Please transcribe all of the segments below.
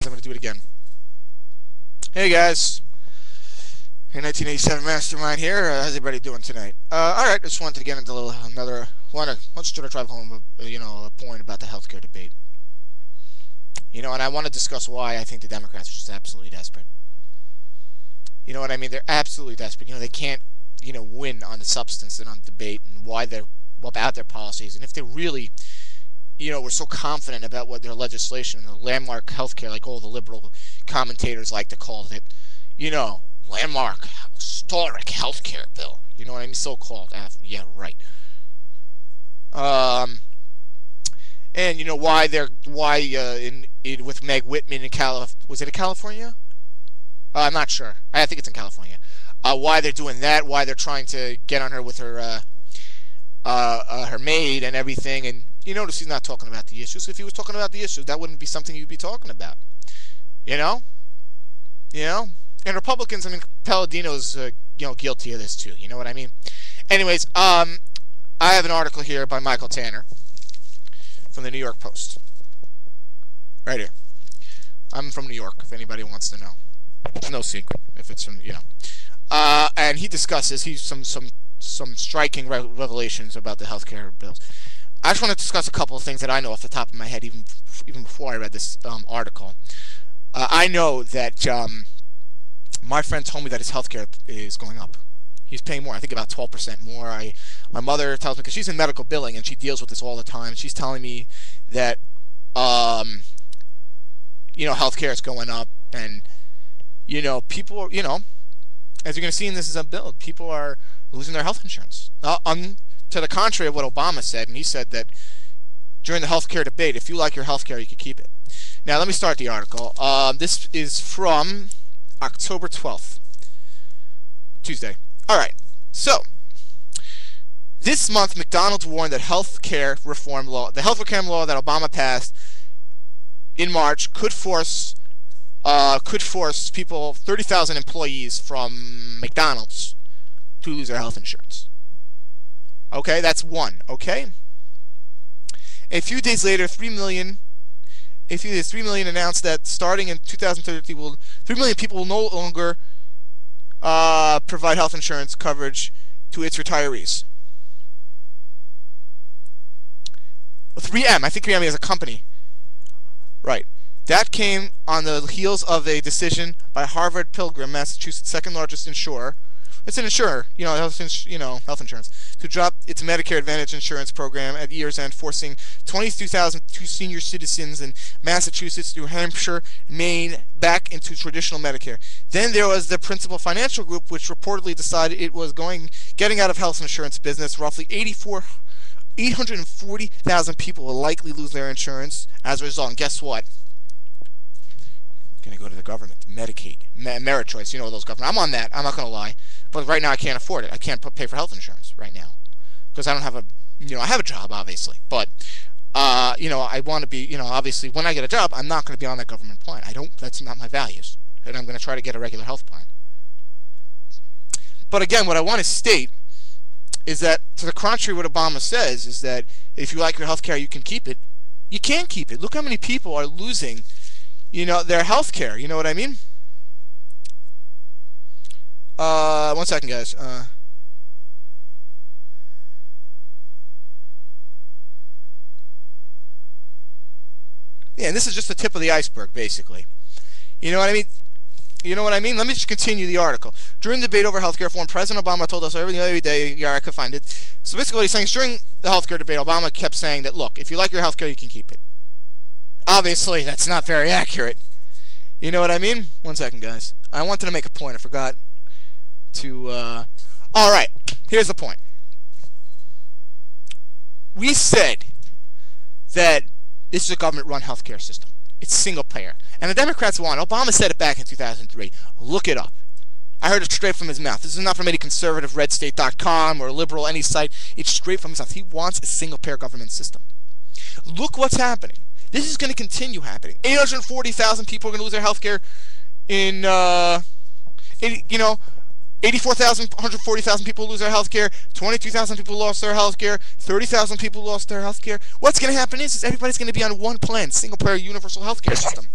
I'm going to do it again. Hey guys, hey 1987 Mastermind here. How's everybody doing tonight? Alright, just wanted to get into let's try to drive home a point about the healthcare debate. And I want to discuss why I think the Democrats are just absolutely desperate. You know what I mean? They're absolutely desperate. They can't, win on the substance and on the debate and why they're about their policies. And if they really, were so confident about what their legislation, the landmark healthcare, like all the liberal commentators like to call it, landmark, historic healthcare bill. You know what I mean? So-called. Yeah, right. And why with Meg Whitman in was it in California? I'm not sure. I think it's in California. Why they're doing that? Why they're trying to get on her with her her maid and everything? And you notice he's not talking about the issues. If he was talking about the issues, that wouldn't be something you'd be talking about. And Republicans. I mean, Palladino's guilty of this too. You know what I mean? Anyways, I have an article here by Michael Tanner from the New York Post. Right here. I'm from New York, if anybody wants to know. It's no secret if it's from, and he discusses some striking revelations about the healthcare bills. I just want to discuss a couple of things that I know off the top of my head, even before I read this article. I know that my friend told me that his healthcare is going up. He's paying more. I think about 12% more. My mother tells me, because she's in medical billing and she deals with this all the time. She's telling me that healthcare is going up, and people, as you're going to see in this is a bill, people are losing their health insurance. To the contrary of what Obama said, and he said that during the healthcare debate, if you like your healthcare, you can keep it. Now, let me start the article. This is from October 12th, Tuesday. All right. So, this month, McDonald's warned that the health reform law that Obama passed in March could force people, 30,000 employees from McDonald's, to lose their health insurance. Okay, that's one. Okay. A few days later, 3 million announced that starting in 2030, 3 million people will no longer provide health insurance coverage to its retirees. 3M, I think 3M is a company. Right. That came on the heels of a decision by Harvard Pilgrim, Massachusetts' second largest insurer. It's an insurer, health insurance, to drop its Medicare Advantage insurance program at year's end, forcing 22,000 senior citizens in Massachusetts, New Hampshire, Maine back into traditional Medicare. Then there was the Principal Financial Group, which reportedly decided it was getting out of health insurance business. Roughly 840,000 people will likely lose their insurance as a result. And guess what? Going to go to the government, Medicaid, Americhoice, those government. I'm on that. I'm not going to lie. But right now I can't afford it. I can't pay for health insurance right now because I don't have I have a job, obviously. But, I want to be, obviously when I get a job, I'm not going to be on that government plan. That's not my values. And I'm going to try to get a regular health plan. But again, what I want to state is that, to the contrary what Obama says, is that if you like your health care, you can keep it. You can't keep it. Look how many people are losing their health care. You know what I mean? 1 second, guys. Yeah, and this is just the tip of the iceberg, basically. You know what I mean? Let me just continue the article. During the debate over healthcare reform, President Obama told us every day, yeah, I could find it. So basically what he's saying is, during the healthcare debate, Obama kept saying that, look, if you like your healthcare, you can keep it. Obviously, that's not very accurate. You know what I mean? 1 second, guys. I wanted to make a point. I forgot to... Alright, here's the point. We said that this is a government-run healthcare system. It's single-payer. And the Democrats want it. Obama said it back in 2003. Look it up. I heard it straight from his mouth. This is not from any conservative, redstate.com, or liberal, any site. It's straight from his mouth. He wants a single-payer government system. Look what's happening. This is going to continue happening. 840,000 people are going to lose their health care in 84,000, 140,000 people lose their health care, 22,000 people lost their health care, 30,000 people lost their health care. What's going to happen is everybody's going to be on one plan, single-payer universal health care system.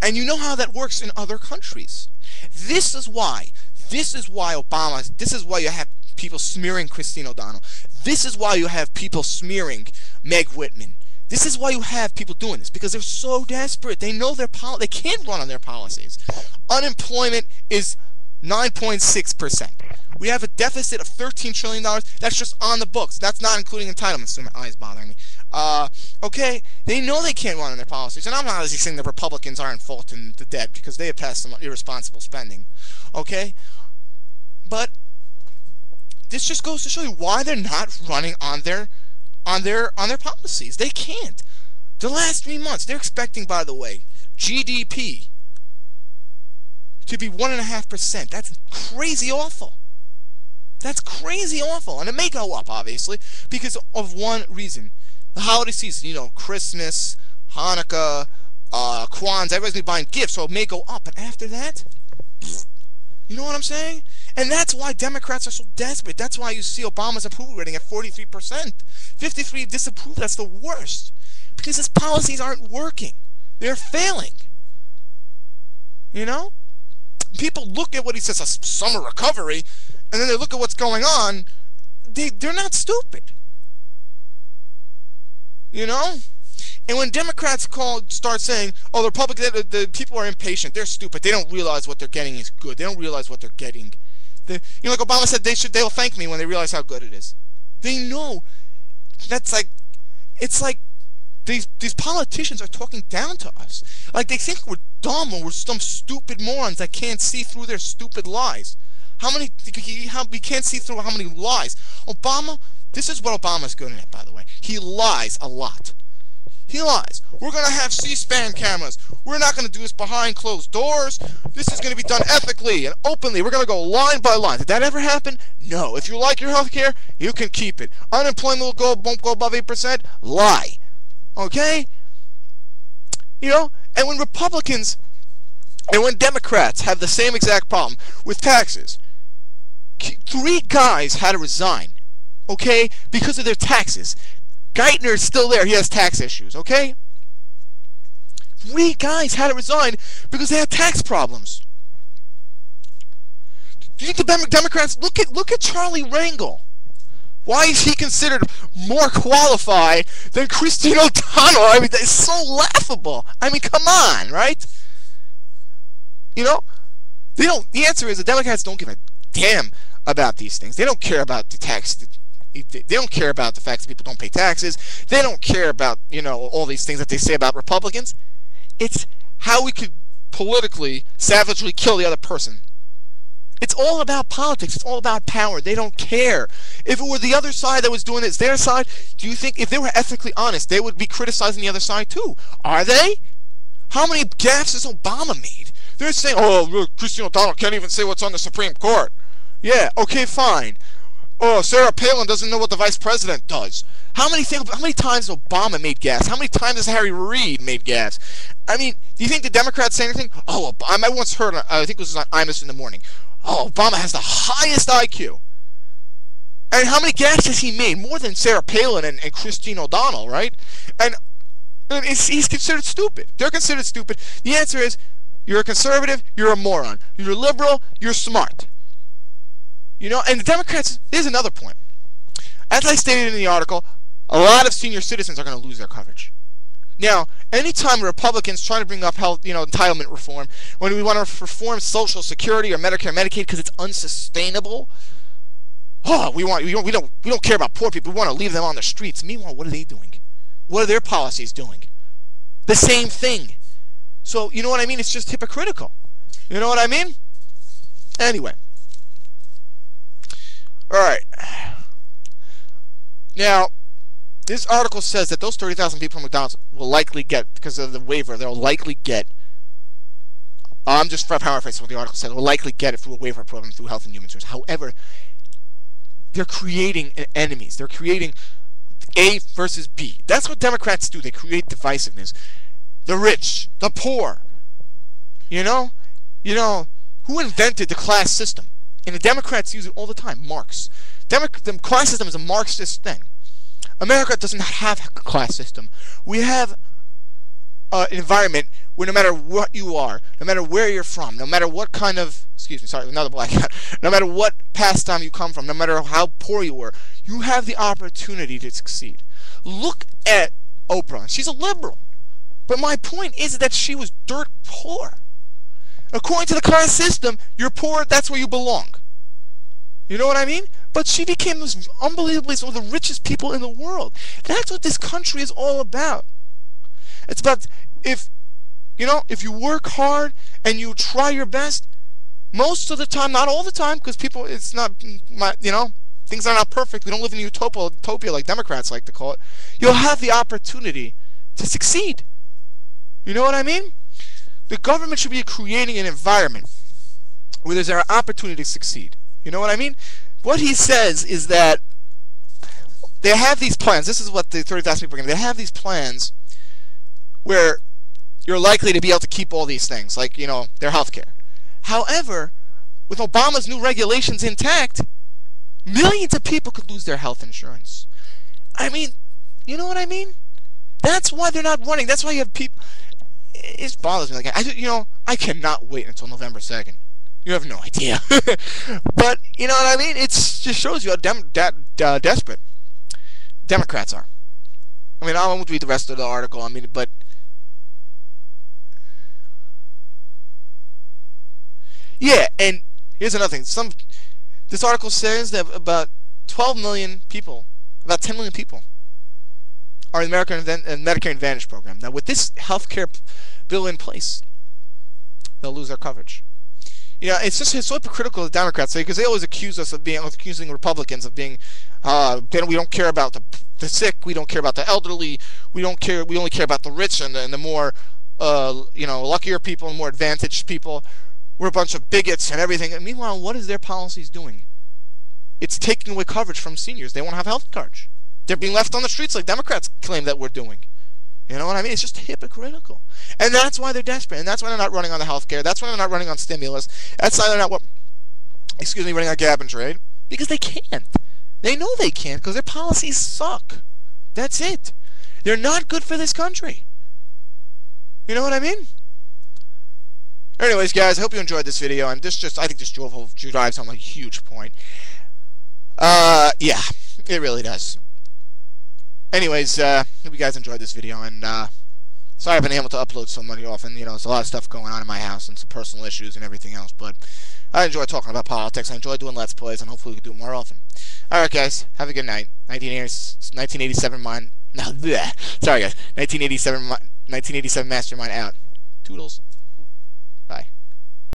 And you know how that works in other countries. This is why Obama, this is why you have people smearing Christine O'Donnell. This is why you have people smearing Meg Whitman. This is why you have people doing this, because they're so desperate. They know they can't run on their policies. Unemployment is 9.6%. We have a deficit of $13 trillion. That's just on the books. That's not including entitlements. My eyes bothering me. Okay, they know they can't run on their policies. And I'm not obviously saying the Republicans aren't fault in the debt because they have passed some irresponsible spending. Okay? But this just goes to show you why they're not running on their policies. They can't. The last 3 months, they're expecting, by the way, GDP to be 1.5%. That's crazy awful. That's crazy awful. And it may go up, obviously, because of one reason. The holiday season, you know, Christmas, Hanukkah, Kwanzaa, everybody's going to be buying gifts, so it may go up. But after that, you know what I'm saying? And that's why Democrats are so desperate. That's why you see Obama's approval rating at 43%. 53% disapprove. That's the worst. Because his policies aren't working. They're failing. You know? People look at what he says, a summer recovery, and then they look at what's going on. They're not stupid. You know? And when Democrats start saying, oh, the Republicans, the people are impatient, they're stupid, they don't realize what they're getting is good. They don't realize what they're getting. You know, like Obama said, they'll thank me when they realize how good it is. They know. It's like these politicians are talking down to us. Like they think we're dumb or we're some stupid morons that can't see through their stupid lies. We can't see through how many lies. Obama, this is what Obama's good at, by the way. He lies a lot. He lies. We're going to have C-SPAN cameras. We're not going to do this behind closed doors. This is going to be done ethically and openly. We're going to go line by line. Did that ever happen? No. If you like your health care, you can keep it. Unemployment won't go above 8%. Lie. Okay? You know? And when Republicans and when Democrats have the same exact problem with taxes, 3 guys had to resign, okay, because of their taxes. Geithner's still there. He has tax issues, okay? 3 guys had to resign because they had tax problems. Do you think the Democrats look at Charlie Rangel? Why is he considered more qualified than Christine O'Donnell? I mean, it's so laughable. I mean, come on, right? You know, they don't. The answer is the Democrats don't give a damn about these things. They don't care about the tax. They don't care about the fact that people don't pay taxes. They don't care about, you know, all these things that they say about Republicans. It's how we could politically, savagely kill the other person. It's all about politics. It's all about power. They don't care. If it were the other side that was doing it, it's their side. Do you think if they were ethically honest, they would be criticizing the other side too? Are they? How many gaffes has Obama made? They're saying, oh, look, Christine O'Donnell can't even say what's on the Supreme Court. Yeah, okay, fine. Oh, Sarah Palin doesn't know what the vice president does. How many times has Obama made gaffes? How many times has Harry Reid made gaffes? I mean, do you think the Democrats say anything? Oh, I once heard, I think it was on Imus in the morning. Oh, Obama has the highest IQ. And how many gaffes has he made? More than Sarah Palin and Christine O'Donnell, right? And he's considered stupid. They're considered stupid. The answer is, you're a conservative, you're a moron. You're a liberal, you're smart. You know, and the Democrats, there's another point. As I stated in the article, a lot of senior citizens are going to lose their coverage. Now, anytime Republicans try to bring up health, you know, entitlement reform, when we want to reform Social Security or Medicare, Medicaid because it's unsustainable, oh, we don't care about poor people. We want to leave them on the streets. Meanwhile, what are they doing? What are their policies doing? The same thing. So, you know what I mean? It's just hypocritical. You know what I mean? Anyway. Alright. Now, this article says that those 30,000 people from McDonald's will likely get, because of the waiver, they'll likely get, I'm just paraphrasing what the article said, will likely get it through a waiver program through Health and Human Services. However, they're creating enemies. They're creating A versus B. That's what Democrats do. They create divisiveness. The rich, the poor. You know, who invented the class system? And the Democrats use it all the time. Marx. The class system is a Marxist thing. America does not have a class system. We have environment where no matter what you are, no matter where you're from, no matter what kind of, excuse me, sorry, another blackout, no matter what pastime you come from, no matter how poor you were, you have the opportunity to succeed. Look at Oprah. She's a liberal. But my point is that she was dirt poor. According to the class system, you're poor, that's where you belong. You know what I mean? But she became this unbelievably one of the richest people in the world. That's what this country is all about. It's about if you work hard and you try your best, most of the time, not all the time, because people, it's not, things are not perfect. We don't live in utopia like Democrats like to call it. You'll have the opportunity to succeed. You know what I mean? The government should be creating an environment where there's an opportunity to succeed. You know what I mean? What he says is that they have these plans. This is what the 30,000 people are going to. They have these plans where you're likely to be able to keep all these things, like, their health care. However, with Obama's new regulations intact, millions of people could lose their health insurance. I mean, you know what I mean? That's why they're not running. That's why you have people. It bothers me. I cannot wait until November 2nd. You have no idea. But, you know what I mean? It just shows you how desperate Democrats are. I mean, I won't read the rest of the article. But yeah, and here's another thing. This article says that about 12 million people, about 10 million people, are in the Medicare Advantage program. Now, with this health care bill in place, they'll lose their coverage. It's so hypocritical of the Democrats, because they always accuse us of accusing Republicans of being, we don't care about the sick, we don't care about the elderly, we only care about the rich and the more, luckier people and more advantaged people. We're a bunch of bigots and everything. And meanwhile, what is their policies doing? It's taking away coverage from seniors. They won't have health coverage. They're being left on the streets like Democrats claim that we're doing. You know what I mean? It's just hypocritical. And that's why they're desperate. And that's why they're not running on the health care. That's why they're not running on stimulus. That's why they're not, running on cap and trade. Because they can't. They know they can't because their policies suck. That's it. They're not good for this country. You know what I mean? Anyways, guys, I hope you enjoyed this video. And I think this drives home a huge point. Yeah, it really does. Anyways, hope you guys enjoyed this video, and sorry I've been able to upload so many often. There's a lot of stuff going on in my house and some personal issues and everything else, but I enjoy talking about politics. I enjoy doing Let's Plays, and hopefully we can do it more often. Alright, guys, have a good night. 1987 Sorry, guys. 1987 Mastermind out. Toodles.